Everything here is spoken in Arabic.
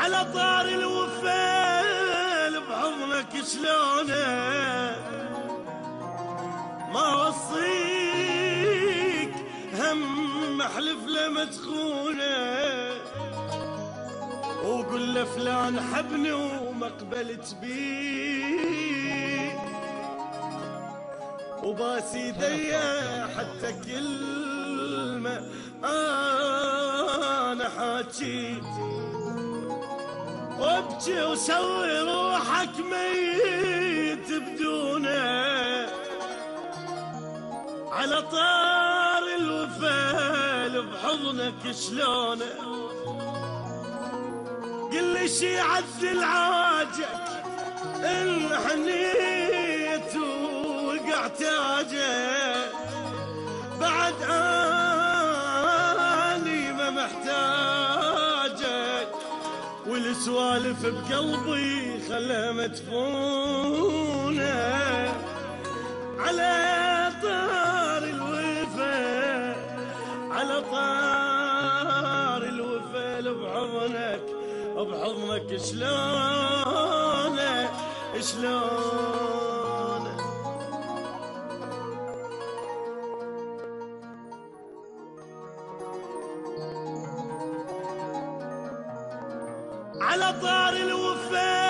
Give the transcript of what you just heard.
على طار الوفال بحضنك شلونه ما وصيك هم احلف لما تخونه وقل له فلان حبني وما قبلت بيه وباس يديا حتى كلمة انا حاجيت وابكي وسوي روحك ميت بدونه على طار الوفال بحضنك شلونه قل لي شي عدل عاجك ان حنيت وقعت تاجك بعد اني ما محتاجك والسوالف بقلبي خلها مدفونه على طار الوفا على طار الوفا بحضنك شلونه شلونه على طار الوفا